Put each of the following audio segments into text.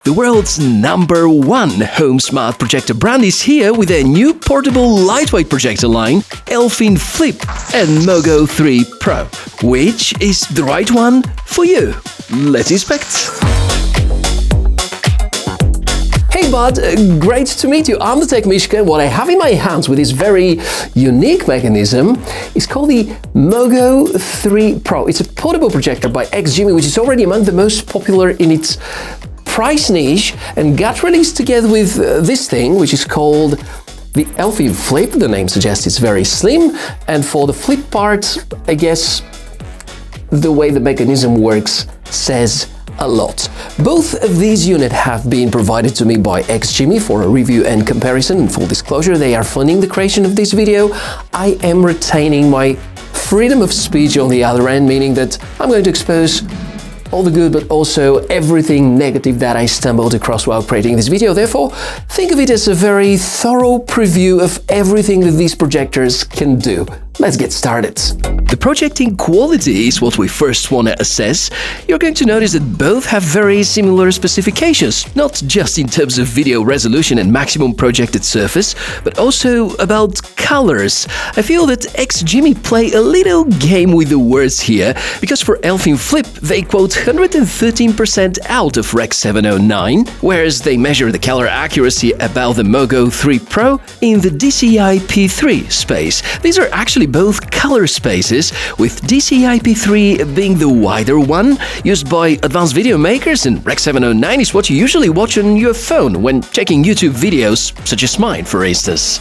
The world's #1 home smart projector brand is here with a new portable lightweight projector line, Elfin Flip and Mogo 3 Pro. Which is the right one for you? Let's inspect. Hey bud, great to meet you. I'm the Tech Mishka. What I have in my hands with this very unique mechanism is called the Mogo 3 Pro. It's a portable projector by XGIMI, which is already among the most popular in its price niche, and got released together with this thing, which is called the Elfin Flip. The name suggests it's very slim, and for the flip part, I guess the way the mechanism works says a lot. Both of these units have been provided to me by XGIMI for a review and comparison. In full disclosure, they are funding the creation of this video. I am retaining my freedom of speech on the other end, meaning that I'm going to expose all the good, but also everything negative that I stumbled across while creating this video. Therefore, think of it as a very thorough preview of everything that these projectors can do. Let's get started. The projecting quality is what we first want to assess. You're going to notice that both have very similar specifications, not just in terms of video resolution and maximum projected surface, but also about colors. I feel that XGIMI play a little game with the words here, because for Elfin Flip, they quote 113% out of Rec. 709, whereas they measure the color accuracy about the Mogo 3 Pro in the DCI-P3 space. These are actually both color spaces, with DCI-P3 being the wider one, used by advanced video makers, and Rec. 709 is what you usually watch on your phone when checking YouTube videos, such as mine, for instance.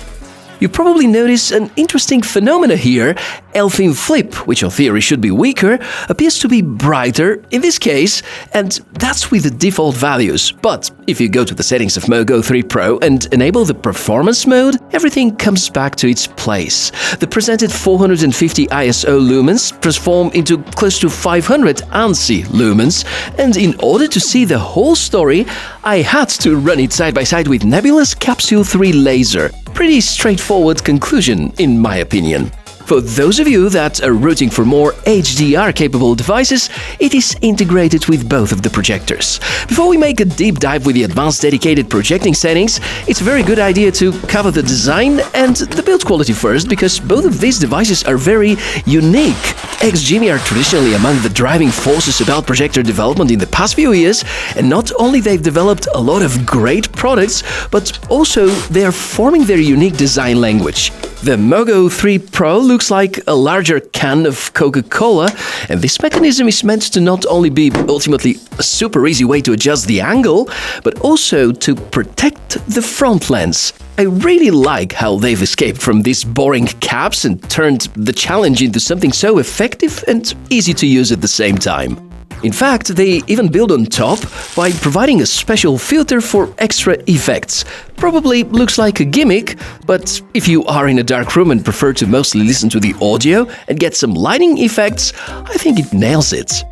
You probably notice an interesting phenomena here. Elfin Flip, which in theory should be weaker, appears to be brighter in this case, and that's with the default values. But if you go to the settings of Mogo 3 Pro and enable the performance mode, everything comes back to its place. The presented 450 ISO lumens transform into close to 500 ANSI lumens, and in order to see the whole story, I had to run it side by side with Nebula's Capsule 3 laser. Pretty straightforward conclusion, in my opinion. For those of you that are rooting for more HDR-capable devices, it is integrated with both of the projectors. Before we make a deep dive with the advanced dedicated projecting settings, it's a very good idea to cover the design and the build quality first, because both of these devices are very unique. XGIMI are traditionally among the driving forces about projector development in the past few years, and not only they've developed a lot of great products, but also they're forming their unique design language. The Mogo 3 Pro looks like a larger can of Coca-Cola, and this mechanism is meant to not only be ultimately a super easy way to adjust the angle, but also to protect the front lens. I really like how they've escaped from these boring caps and turned the challenge into something so effective and easy to use at the same time. In fact, they even build on top by providing a special filter for extra effects. Probably looks like a gimmick, but if you are in a dark room and prefer to mostly listen to the audio and get some lighting effects, I think it nails it.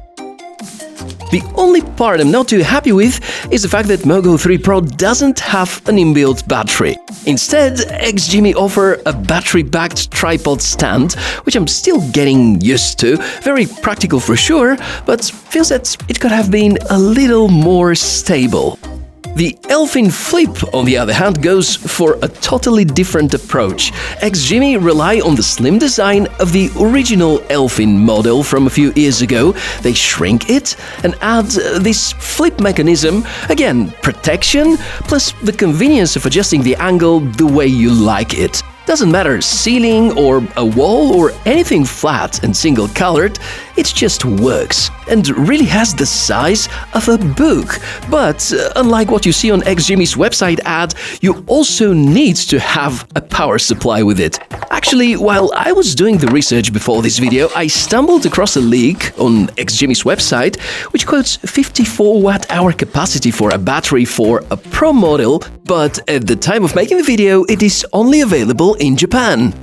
The only part I'm not too happy with is the fact that Mogo 3 Pro doesn't have an inbuilt battery. Instead, XGIMI offer a battery-backed tripod stand, which I'm still getting used to. Very practical for sure, but feels that it could have been a little more stable. The Elfin Flip, on the other hand, goes for a totally different approach. XGIMI rely on the slim design of the original Elfin model from a few years ago. They shrink it and add this flip mechanism. Again, protection plus the convenience of adjusting the angle the way you like it. Doesn't matter ceiling or a wall or anything flat and single-colored, it just works and really has the size of a book. But unlike what you see on XGIMI's website ad, you also need to have a power supply with it. Actually, while I was doing the research before this video, I stumbled across a leak on XGIMI's website which quotes 54 watt-hour capacity for a battery for a Pro model, but at the time of making the video, it is only available in Japan.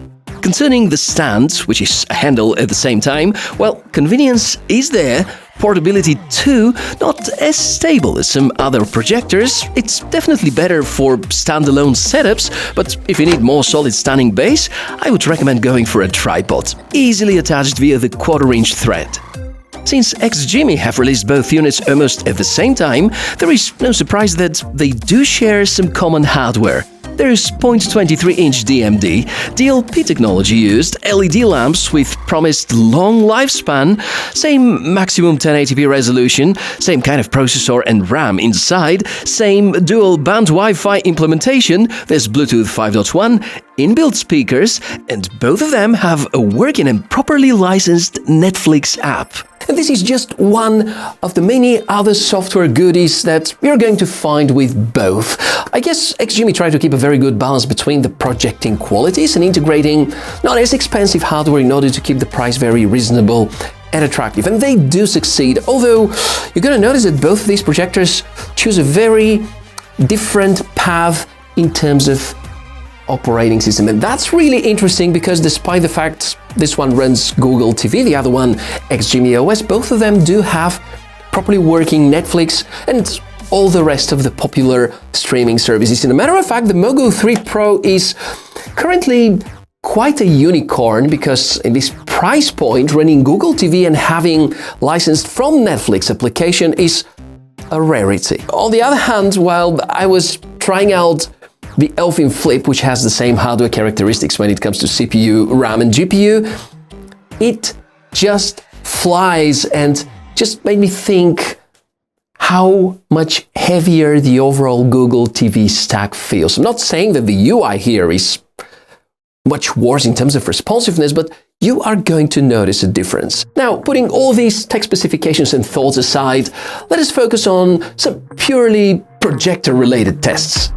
Concerning the stand, which is a handle at the same time, well, convenience is there, portability too, not as stable as some other projectors. It's definitely better for standalone setups, but if you need more solid standing base, I would recommend going for a tripod, easily attached via the 1/4-inch thread. Since XGIMI have released both units almost at the same time, there is no surprise that they do share some common hardware. There's 0.23-inch DMD, DLP technology used, LED lamps with promised long lifespan, same maximum 1080p resolution, same kind of processor and RAM inside, same dual-band Wi-Fi implementation, there's Bluetooth 5.1, inbuilt speakers, and both of them have a working and properly licensed Netflix app. And this is just one of the many other software goodies that you're going to find with both. I guess XGIMI tried to keep a very good balance between the projecting qualities and integrating not as expensive hardware in order to keep the price very reasonable and attractive. And they do succeed, although you're going to notice that both of these projectors choose a very different path in terms of operating system. And that's really interesting because despite the fact this one runs Google TV, the other one XGIMI OS, both of them do have properly working Netflix and all the rest of the popular streaming services. As a matter of fact, the Mogo 3 Pro is currently quite a unicorn because in this price point, running Google TV and having licensed from Netflix application is a rarity. On the other hand, while I was trying out the Elfin Flip, which has the same hardware characteristics when it comes to CPU, RAM and GPU, it just flies and just made me think how much heavier the overall Google TV stack feels. I'm not saying that the UI here is much worse in terms of responsiveness, but you are going to notice a difference. Now, putting all these tech specifications and thoughts aside, let us focus on some purely projector-related tests.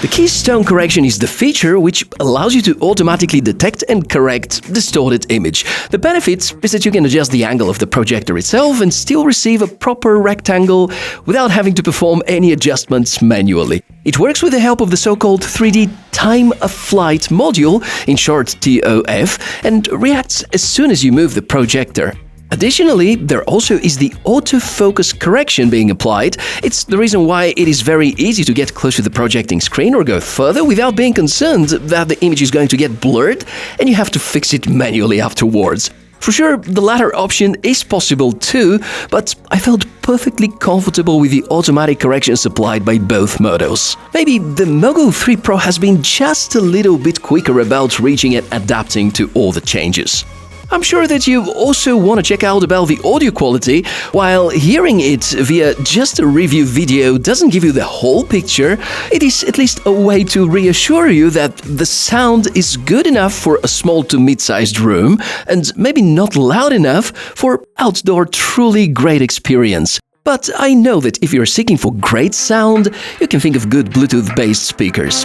The Keystone correction is the feature which allows you to automatically detect and correct distorted image. The benefit is that you can adjust the angle of the projector itself and still receive a proper rectangle without having to perform any adjustments manually. It works with the help of the so-called 3D time-of-flight module, in short TOF, and reacts as soon as you move the projector. Additionally, there also is the autofocus correction being applied. It's the reason why it is very easy to get close to the projecting screen or go further without being concerned that the image is going to get blurred and you have to fix it manually afterwards. For sure, the latter option is possible too, but I felt perfectly comfortable with the automatic corrections applied by both models. Maybe the Mogo 3 Pro has been just a little bit quicker about reaching and adapting to all the changes. I'm sure that you also want to check out about the audio quality. While hearing it via just a review video doesn't give you the whole picture, it is at least a way to reassure you that the sound is good enough for a small to mid-sized room and maybe not loud enough for outdoor truly great experience. But I know that if you're seeking for great sound, you can think of good Bluetooth-based speakers.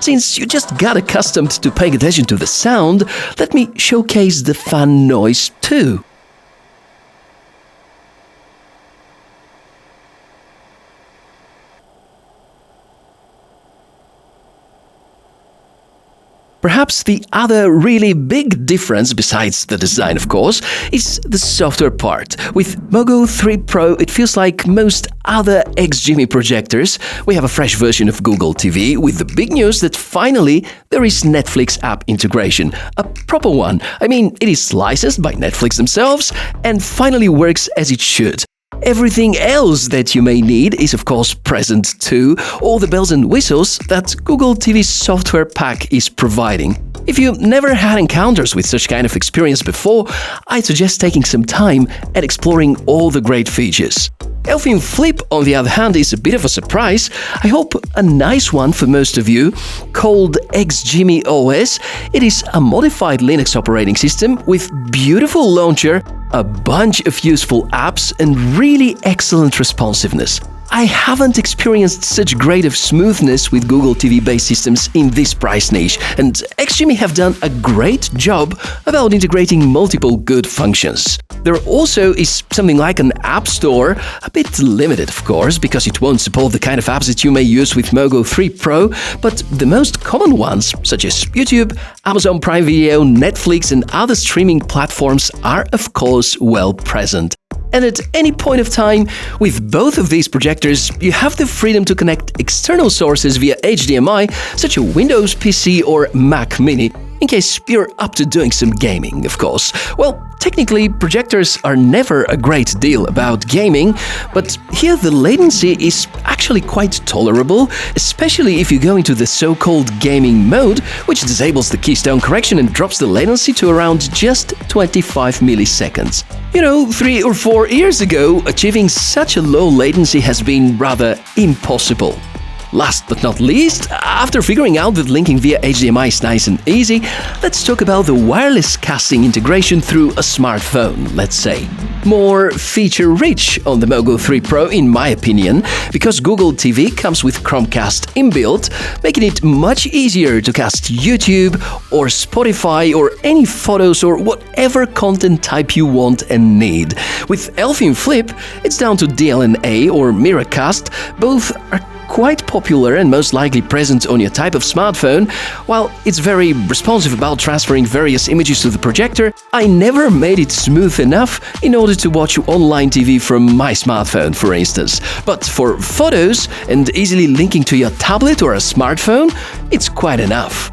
Since you just got accustomed to paying attention to the sound, let me showcase the fan noise too. Perhaps the other really big difference, besides the design of course, is the software part. With Mogo 3 Pro, it feels like most other XGIMI projectors. We have a fresh version of Google TV, with the big news that finally there is Netflix app integration. A proper one. I mean, it is licensed by Netflix themselves and finally works as it should. Everything else that you may need is of course present too, all the bells and whistles that Google TV's software pack is providing. If you never had encounters with such kind of experience before, I'd suggest taking some time and exploring all the great features. Elfin Flip, on the other hand, is a bit of a surprise. I hope a nice one for most of you. Called XGIMI OS, it is a modified Linux operating system with beautiful launcher, a bunch of useful apps, and really excellent responsiveness. I haven't experienced such great of smoothness with Google TV-based systems in this price niche, and XGIMI have done a great job about integrating multiple good functions. There also is something like an app store, a bit limited of course, because it won't support the kind of apps that you may use with Mogo 3 Pro, but the most common ones, such as YouTube, Amazon Prime Video, Netflix and other streaming platforms are of course well present. And at any point of time, with both of these projectors, you have the freedom to connect external sources via HDMI, such as a Windows PC or Mac Mini, in case you're up to doing some gaming, of course. Well, technically, projectors are never a great deal about gaming, but here the latency is actually quite tolerable, especially if you go into the so-called gaming mode, which disables the Keystone correction and drops the latency to around just 25 milliseconds. You know, 3 or 4 years ago, achieving such a low latency has been rather impossible. Last but not least, after figuring out that linking via HDMI is nice and easy, let's talk about the wireless casting integration through a smartphone, let's say. More feature-rich on the Mogo 3 Pro in my opinion, because Google TV comes with Chromecast inbuilt, making it much easier to cast YouTube or Spotify or any photos or whatever content type you want and need. With Elfin Flip, it's down to DLNA or Miracast, both are quite popular and most likely present on your type of smartphone. While it's very responsive about transferring various images to the projector, I never made it smooth enough in order to watch online TV from my smartphone, for instance. But for photos and easily linking to your tablet or a smartphone, it's quite enough.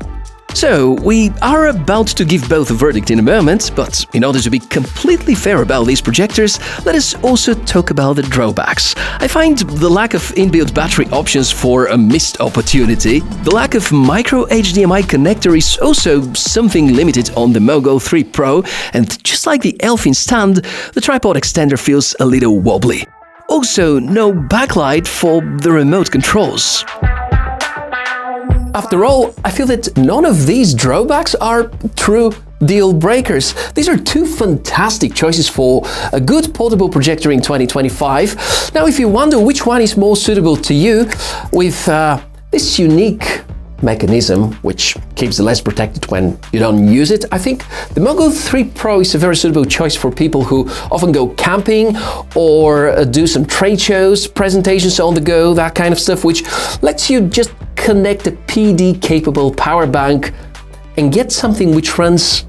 So, we are about to give both a verdict in a moment, but in order to be completely fair about these projectors, let us also talk about the drawbacks. I find the lack of inbuilt battery options for a missed opportunity. The lack of micro HDMI connector is also something limited on the Mogo 3 Pro, and just like the Elfin stand, the tripod extender feels a little wobbly. Also, no backlight for the remote controls. After all, I feel that none of these drawbacks are true deal breakers. These are two fantastic choices for a good portable projector in 2025. Now, if you wonder which one is more suitable to you, with this unique mechanism, which keeps the lens protected when you don't use it, I think the Mogo 3 Pro is a very suitable choice for people who often go camping or do some trade shows, presentations on the go, that kind of stuff, which lets you just connect a PD-capable power bank and get something which runs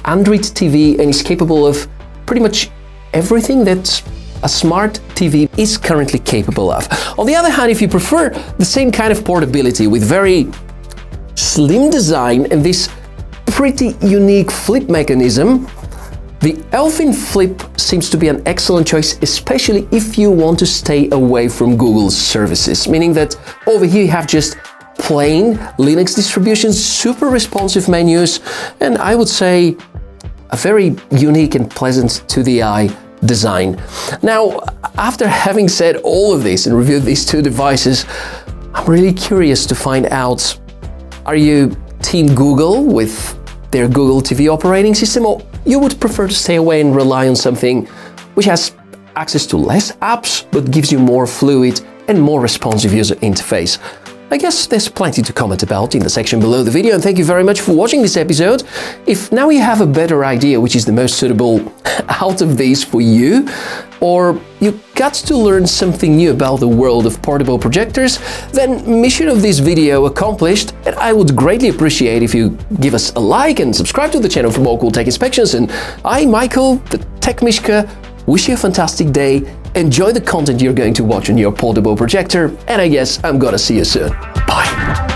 Android TV and is capable of pretty much everything that a smart TV is currently capable of. On the other hand, if you prefer the same kind of portability with very slim design and this pretty unique flip mechanism, the Elfin Flip seems to be an excellent choice, especially if you want to stay away from Google's services, meaning that over here you have just plain Linux distribution, super responsive menus, and I would say a very unique and pleasant to the eye design. Now, after having said all of this and reviewed these two devices, I'm really curious to find out, are you Team Google with their Google TV operating system, or you would prefer to stay away and rely on something which has access to less apps but gives you more fluid and more responsive user interface? I guess there's plenty to comment about in the section below the video, and thank you very much for watching this episode. If now you have a better idea which is the most suitable out of these for you, or you got to learn something new about the world of portable projectors, then mission of this video accomplished, and I would greatly appreciate if you give us a like and subscribe to the channel for more cool tech inspections. And I, Michael, the Tech Mishka, wish you a fantastic day. Enjoy the content you're going to watch on your portable projector, and I guess I'm gonna see you soon. Bye!